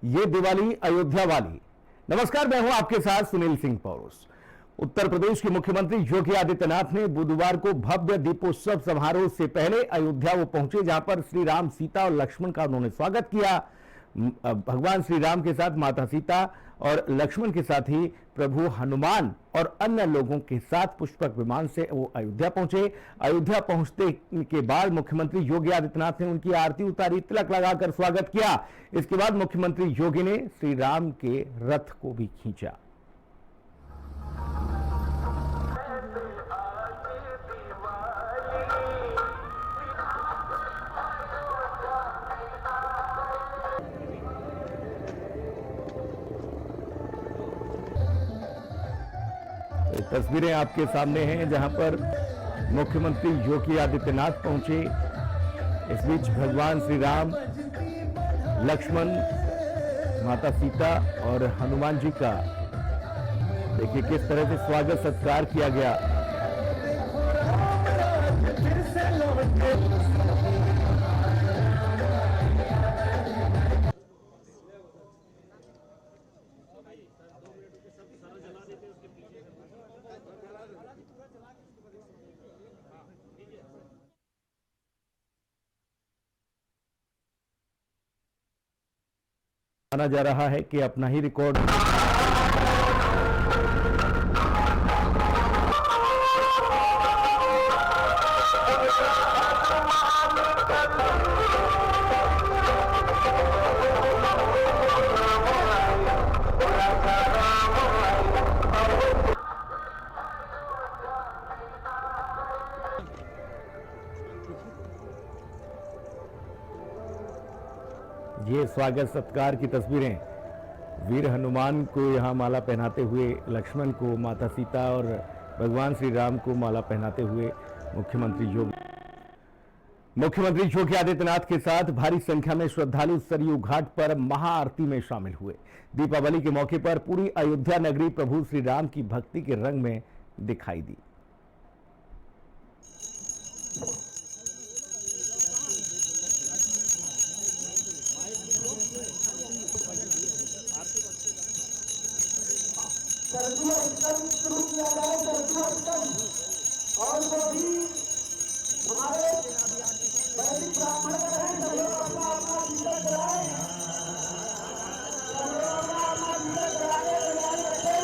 ये दिवाली अयोध्या वाली। नमस्कार, मैं हूं आपके साथ सुनील सिंह पौरुष। उत्तर प्रदेश के मुख्यमंत्री योगी आदित्यनाथ ने बुधवार को भव्य दीपोत्सव समारोह से पहले अयोध्या वो पहुंचे, जहां पर श्री राम, सीता और लक्ष्मण का उन्होंने स्वागत किया। भगवान श्री राम के साथ माता सीता और लक्ष्मण के साथ ही प्रभु हनुमान और अन्य लोगों के साथ पुष्पक विमान से वो अयोध्या पहुंचे। अयोध्या पहुंचने के बाद मुख्यमंत्री योगी आदित्यनाथ ने उनकी आरती उतारी, तिलक लगाकर स्वागत किया। इसके बाद मुख्यमंत्री योगी ने श्री राम के रथ को भी खींचा। तस्वीरें आपके सामने हैं, जहां पर मुख्यमंत्री योगी आदित्यनाथ पहुंचे। इस बीच भगवान श्री राम, लक्ष्मण, माता सीता और हनुमान जी का देखिए किस तरह से स्वागत सत्कार किया गया। माना जा रहा है कि अपना ही रिकॉर्ड ये स्वागत सत्कार की तस्वीरें। वीर हनुमान को यहां माला पहनाते हुए, लक्ष्मण को, माता सीता और भगवान श्री राम को माला पहनाते हुए मुख्यमंत्री योगी आदित्यनाथ के साथ भारी संख्या में श्रद्धालु सरयू घाट पर महाआरती में शामिल हुए। दीपावली के मौके पर पूरी अयोध्या नगरी प्रभु श्री राम की भक्ति के रंग में दिखाई दी। शुरू किया जाए और वो भी हमारे वैदिक ब्राह्मण हैं, सब लोग अपना अपना भीतर चलाए, सब लोग अपना अपना भीतर चलाने तैयारी रखें।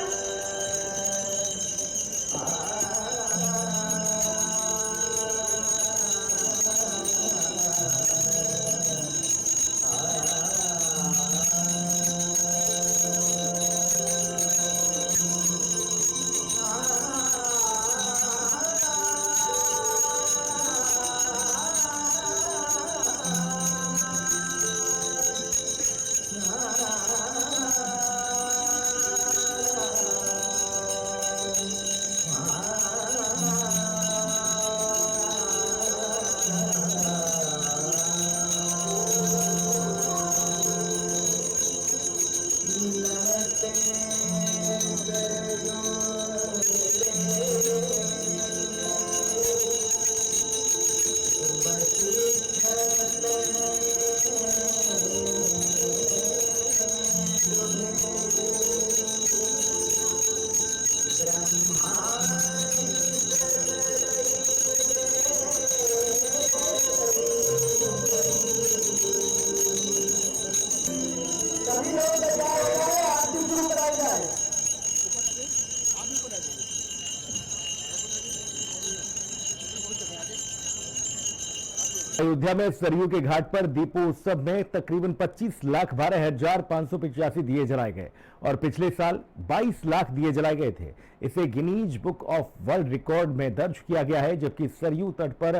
अयोध्या में सरयू के घाट पर दीपोत्सव में तकरीबन 25,12,585 दिए जलाए गए और पिछले साल 22 लाख दिए जलाए गए थे। इसे Guinness book of world record में दर्ज किया गया है, जबकि सरयू तट पर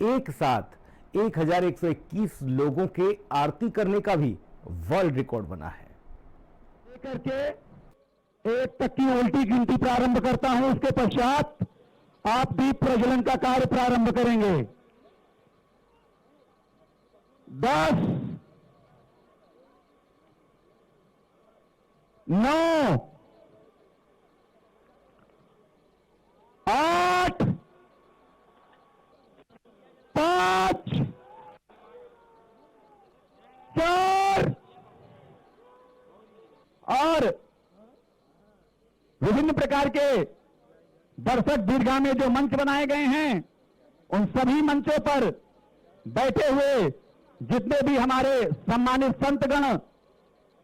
एक साथ 1121 लोगों के आरती करने का भी वर्ल्ड रिकॉर्ड बना है। लेकर के एक तक की उल्टी गिनती प्रारंभ करता हूं, उसके पश्चात आप दीप प्रज्वलन का कार्य प्रारंभ करेंगे। 10, 9, 8, 5, 4, और विभिन्न प्रकार के दर्शक दीर्घा में जो मंच बनाए गए हैं, उन सभी मंचों पर बैठे हुए जितने भी हमारे सम्मानित संतगण,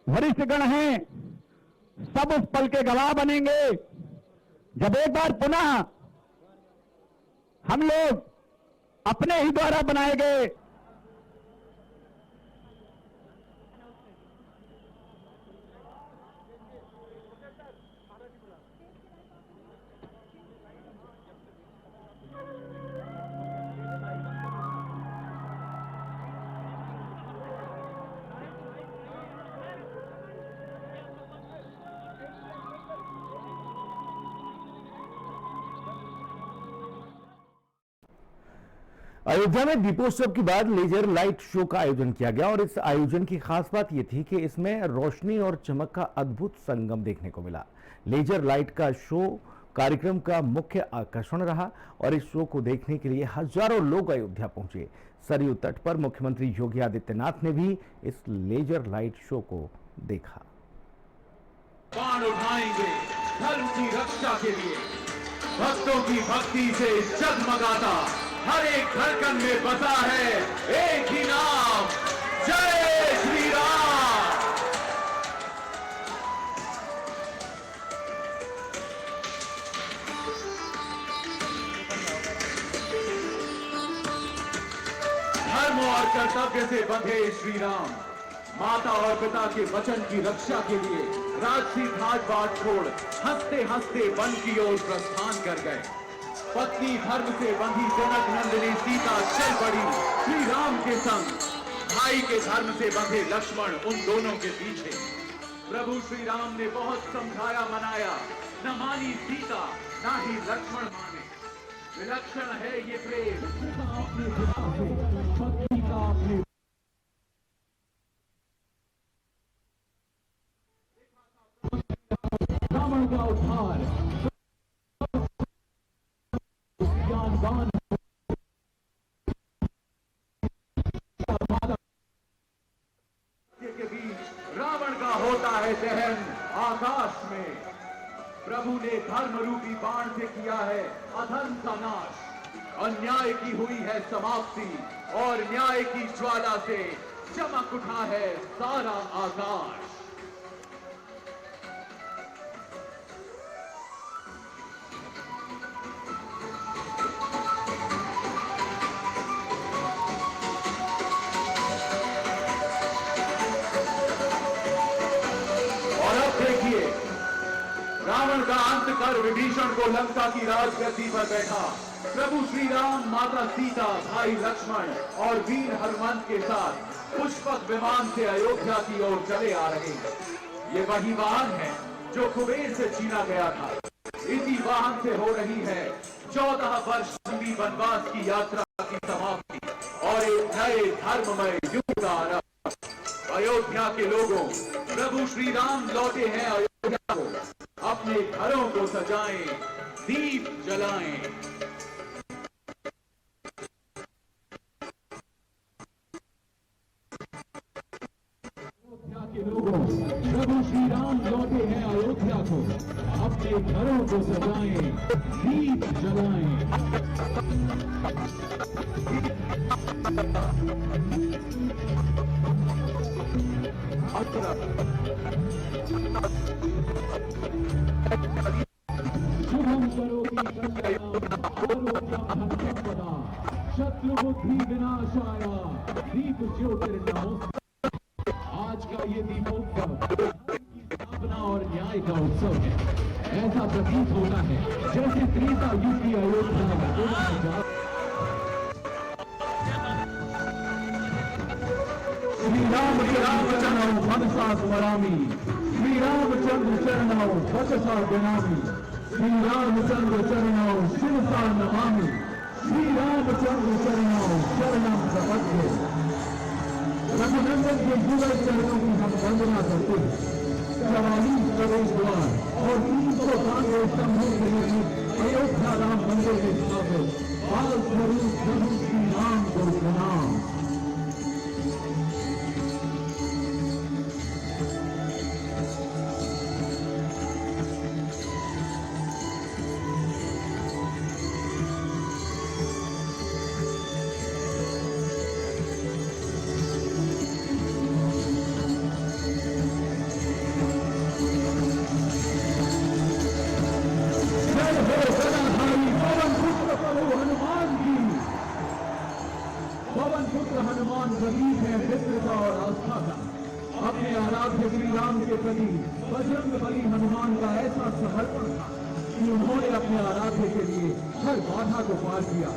वरिष्ठगण हैं, सब उस पल के गवाह बनेंगे जब एक बार पुनः हम लोग अपने ही द्वारा बनाए गए अयोध्या में दीपोत्सव के बाद लेजर लाइट शो का आयोजन किया गया और इस आयोजन की खास बात यह थी कि इसमें रोशनी और चमक का अद्भुत संगम देखने को मिला। लेजर लाइट का शो कार्यक्रम का मुख्य आकर्षण रहा और इस शो को देखने के लिए हजारों लोग अयोध्या पहुंचे। सरयू तट पर मुख्यमंत्री योगी आदित्यनाथ ने भी इस लेजर लाइट शो को देखा। बाण उठाएंगे धर्म की रक्षा के लिए, भक्तों की भक्ति से जगमगाता हर एक धड़कन में बसा है एक ही नाम, जय श्री राम। धर्म और कर्तव्य से बंधे श्री राम माता और पिता के वचन की रक्षा के लिए राजसी घाट बाट छोड़ हंसते हंसते वन की ओर प्रस्थान कर गए। पत्नी धर्म से बंधी जनक नंदिनी सीता चल पड़ी श्री राम के संग। भाई के धर्म से बंधे लक्ष्मण उन दोनों के पीछे। प्रभु श्री राम ने बहुत समझाया मनाया, न मानी सीता ना ही लक्ष्मण माने। विलक्षण है ये प्रेम पत्नी का अपने रावण का उद्धार के बीच रावण का होता है दहन आकाश में। प्रभु ने धर्म रूपी बाण से किया है अधर्म का नाश। अन्याय की हुई है समाप्ति और न्याय की ज्वाला से चमक उठा है सारा आकाश। रावण का अंत कर विभीषण को लंका की राजगद्दी पर बैठा प्रभु श्री राम, माता सीता, भाई लक्ष्मण और वीर हनुमंत के साथ पुष्पक विमान से अयोध्या की ओर चले आ रहे हैं। ये वही वाहन है जो कुबेर से छीना गया था। इसी वाहन से हो रही है 14 वर्ष लंबी वनवास की यात्रा की समाप्ति और एक नए धर्ममय युग का आरंभ। अयोध्या के लोगों, प्रभु श्री राम लौटे हैं अयोध्या को। अपने घरों को सजाएं, दीप जलाएं। अयोध्या के लोगों, प्रभु श्री राम लौटे हैं अयोध्या को। अपने घरों को सजाएं, दीप जलाएं। शुभम करोति शत्रु बुद्धि विनाशाय दीप ज्योतिर्नमोस्तुते। आज का ये दीपोत्सव स्थापना और न्याय का उत्सव है। ऐसा प्रतीत होता है जैसे त्रेता युग की अयोध्या श्री रामचंद्र मनसा स्मरामि, श्री रामचंद्र चरणौ वचसा जनामि, श्री रामचंद्र चरणौ शिरसा नमामि, श्री रामचंद्र चरणौ शरणं प्रपद्ये। रघुनंदन के युगल चरणों की हम वंदना करते हैं। 44 प्रवेश द्वार और 395 स्तंभों के निर्मित अयोध्या राम मंदिर में स्थापित बाल स्वरूप प्रभु श्री राम को प्रणाम। प्रतीक है मित्रता और आस्था का। अपने आराध्य श्री राम के प्रति बजरंग बली हनुमान का ऐसा समर्पण था कि उन्होंने अपने आराध्य के लिए हर बाधा को पार किया।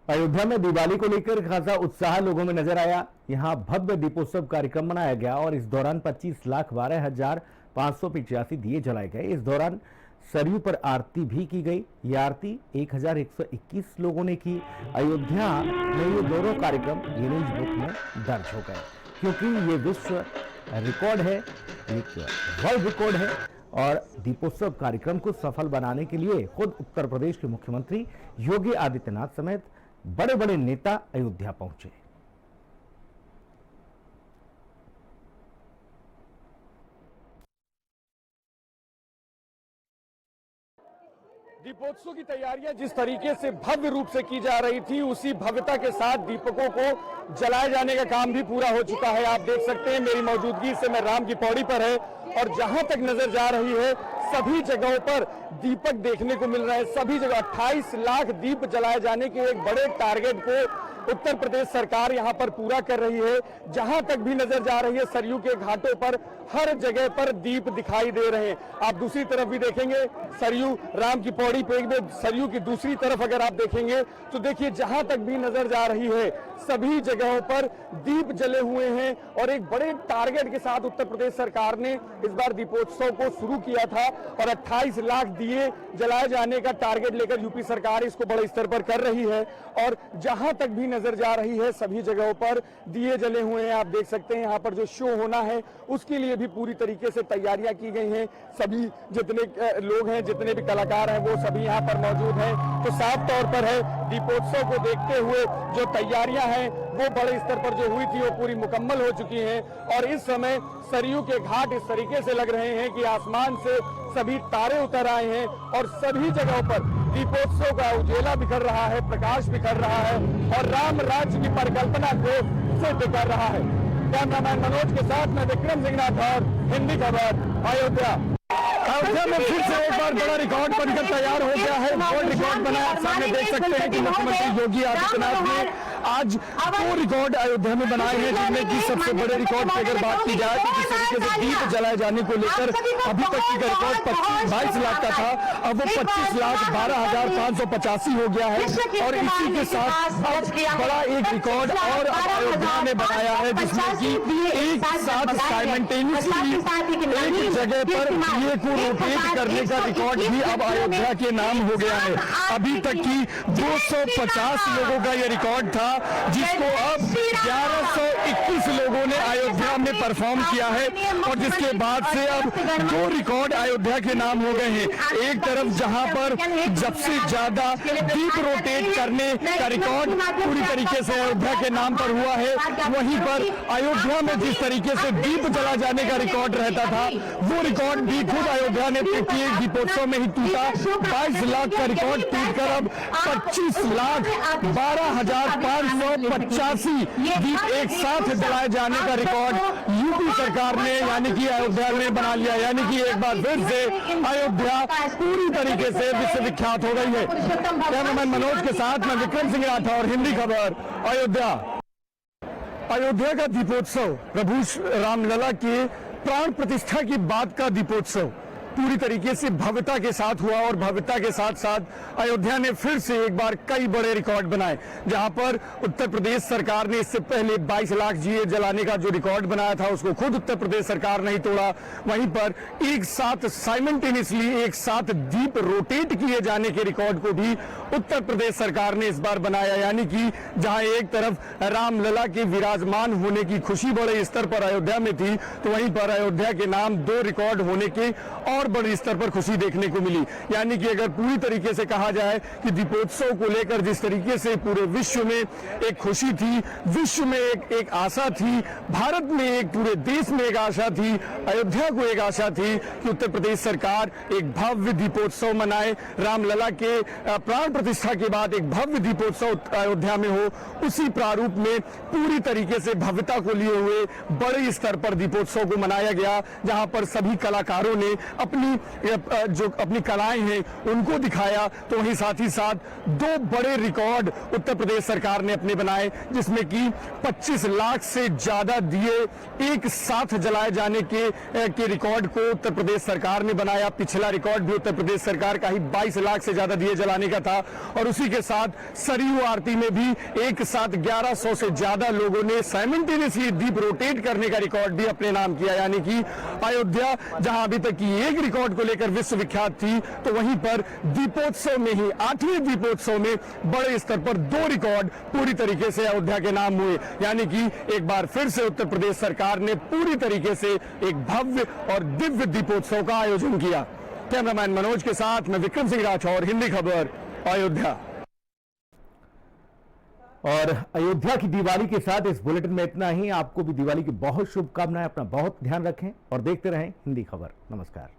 अयोध्या में दिवाली को लेकर खासा उत्साह लोगों में नजर आया। यहां भव्य दीपोत्सव कार्यक्रम मनाया गया और इस दौरान 25,12,585 दिए जलाए गए। इस दौरान सरयू पर आरती भी की गई। यह आरती 1121 लोगों ने की। अयोध्या में ये दोनों कार्यक्रम गिनीज बुक में दर्ज हो गए क्योंकि ये विश्व रिकॉर्ड है, एक वर्ल्ड रिकॉर्ड है। और दीपोत्सव कार्यक्रम को सफल बनाने के लिए खुद उत्तर प्रदेश के मुख्यमंत्री योगी आदित्यनाथ समेत बड़े बड़े नेता अयोध्या पहुंचे। दीपोत्सव की तैयारियां जिस तरीके से भव्य रूप से की जा रही थी, उसी भव्यता के साथ दीपकों को जलाए जाने का काम भी पूरा हो चुका है। आप देख सकते हैं मेरी मौजूदगी से मैं राम की पौड़ी पर है और जहां तक नजर जा रही है सभी जगहों पर दीपक देखने को मिल रहे हैं। सभी जगह 28 लाख दीप जलाए जाने के एक बड़े टारगेट को उत्तर प्रदेश सरकार यहां पर पूरा कर रही है। जहां तक भी नजर जा रही है सरयू के घाटों पर हर जगह पर दीप दिखाई दे रहे हैं। आप दूसरी तरफ भी देखेंगे सरयू राम की पौड़ी पे सरयू की दूसरी तरफ अगर आप देखेंगे तो देखिए जहां तक भी नजर जा रही है सभी जगहों पर दीप जले हुए हैं और एक बड़े टारगेट के साथ उत्तर प्रदेश सरकार ने इस बार दीपोत्सव को शुरू किया था और 28 लाख दिए जलाए जाने का टारगेट लेकर यूपी सरकार इसको बड़े स्तर पर कर रही है। और जहां तक भी नजर जा रही है सभी जगहों पर दिए जले हुए हैं। आप देख सकते हैं यहाँ पर जो शो होना है उसके लिए भी पूरी तरीके से तैयारियां की गई हैं। सभी जितने लोग हैं, जितने भी कलाकार हैं, वो सभी यहाँ पर मौजूद हैं। तो साफ तौर पर है दीपोत्सव को देखते हुए जो तैयारियां हैं वो बड़े स्तर पर जो हुई थी वो पूरी मुकम्मल हो चुकी हैं। और इस समय सरयू के घाट इस तरीके से लग रहे हैं कि आसमान से सभी तारे उतर आए हैं और सभी जगहों पर दीपोत्सव का उजेला बिखर रहा है, प्रकाश बिखर रहा है और राम राज्य की परिकल्पना को सिद्ध कर रहा है। कैमरामैन मनोज के साथ मैं विक्रम सिंह राठौर, हिंदी खबर, अयोध्या। अयोध्या में फिर से एक बार बड़ा रिकॉर्ड बनकर तैयार हो गया है। वर्ल्ड रिकॉर्ड बना। आप सामने देख सकते हैं कि मुख्यमंत्री योगी आदित्यनाथ ने आज 2 रिकॉर्ड अयोध्या में बनाए हैं, जिनमें की सबसे बड़े रिकॉर्ड की अगर बात की जाए तो जिस तरीके से दीप जलाए जाने को लेकर अभी तक की रिकॉर्ड 22 लाख का था, अब वो 25,12,585 हो गया है। और इसी के साथ बड़ा एक रिकॉर्ड और अयोध्या ने बनाया है, जिसमें कि एक साथ साइमल्टेनियसली एक जगह पर दिए को रोटेट करने का रिकॉर्ड भी अब अयोध्या के नाम हो गया है। अभी तक की 250 लोगों का यह रिकॉर्ड था, जिसको अब 1121 लोगों ने अयोध्या में परफॉर्म किया है और जिसके बाद से अब 2 रिकॉर्ड अयोध्या के नाम हो गए हैं। एक तरफ जहां पर सबसे ज्यादा दीप रोटेट करने का रिकॉर्ड पूरी तरीके से अयोध्या के नाम पर हुआ है, वहीं पर अयोध्या में जिस तरीके से दीप जला जाने का रिकॉर्ड रहता था वो रिकॉर्ड भी खुद अयोध्या ने एक दीपोत्सव में ही टूटा। 22 लाख का रिकॉर्ड टूटकर अब 25,12,585 दीप एक साथ जलाए जाने का रिकॉर्ड यूपी सरकार ने यानी कि अयोध्या ने बना लिया। यानी कि एक बार फिर से अयोध्या पूरी तरीके से विश्व विख्यात हो गई है। कैमरामैन मनोज के साथ मैं विक्रम सिंह राठौर, हिंदी खबर, अयोध्या। अयोध्या का दीपोत्सव प्रभु रामलला के प्राण प्रतिष्ठा की बात का दीपोत्सव पूरी तरीके से भव्यता के साथ हुआ और भव्यता के साथ साथ अयोध्या ने फिर से एक बार कई बड़े रिकॉर्ड बनाए। जहां पर उत्तर प्रदेश सरकार ने इससे पहले 22 लाख दिए जलाने का जो रिकॉर्ड बनाया था उसको खुद उत्तर प्रदेश सरकार नहीं तोड़ा। वहीं पर एक साथ साइमल्टेनियसली एक साथ दीप रोटेट किए जाने के रिकॉर्ड को भी उत्तर प्रदेश सरकार ने इस बार बनाया। यानी कि जहां एक तरफ रामलला के विराजमान होने की खुशी बड़े स्तर पर अयोध्या में थी, तो वहीं पर अयोध्या के नाम 2 रिकॉर्ड होने के और बड़े स्तर पर खुशी देखने को मिली। यानी कि अगर पूरी तरीके से कहा जाए कि दीपोत्सव को लेकर जिस तरीके से पूरे विश्व में एक खुशी थी, विश्व में एक आशा थी, भारत में एक पूरे देश में एक आशा थी, अयोध्या को एक आशा थी कि उत्तर प्रदेश सरकार एक भव्य दीपोत्सव मनाए, रामलला के प्राण प्रतिष्ठा के बाद एक भव्य दीपोत्सव अयोध्या में हो। उसी प्रारूप में पूरी तरीके से भव्यता को लिए हुए बड़े स्तर पर दीपोत्सव को मनाया गया, जहां पर सभी कलाकारों ने अपनी कलाएं हैं उनको दिखाया। तो वहीं साथ ही साथ 2 बड़े रिकॉर्ड उत्तर प्रदेश सरकार ने अपने बनाए, जिसमें कि 25 लाख से ज्यादा दिए एक साथ जलाए जाने के रिकॉर्ड को उत्तर प्रदेश सरकार ने बनाया। पिछला रिकॉर्ड भी उत्तर प्रदेश सरकार का ही 22 लाख से ज्यादा दिए जलाने का था। और उसी के साथ सरयू आरती में भी एक साथ 1100 से ज्यादा लोगों ने साइमल्टेनियसली दीप रोटेट करने का रिकॉर्ड भी अपने नाम किया। यानी कि अयोध्या जहां अभी तक की एक रिकॉर्ड को लेकर विश्व विख्यात थी, तो वहीं पर दीपोत्सव में ही 8वें दीपोत्सव में बड़े स्तर पर 2 रिकॉर्ड पूरी तरीके से अयोध्या के नाम हुए। यानी कि एक बार फिर से उत्तर प्रदेश सरकार ने पूरी तरीके से एक भव्य और दिव्य दीपोत्सव का आयोजन किया। कैमरामैन मनोज के साथ मैं विक्रम सिंह राठौर, हिंदी खबर, अयोध्या। और अयोध्या की दिवाली के साथ इस बुलेटिन में इतना ही। आपको भी दिवाली की बहुत शुभकामनाएं। अपना बहुत ध्यान रखें और देखते रहें हिंदी खबर। नमस्कार।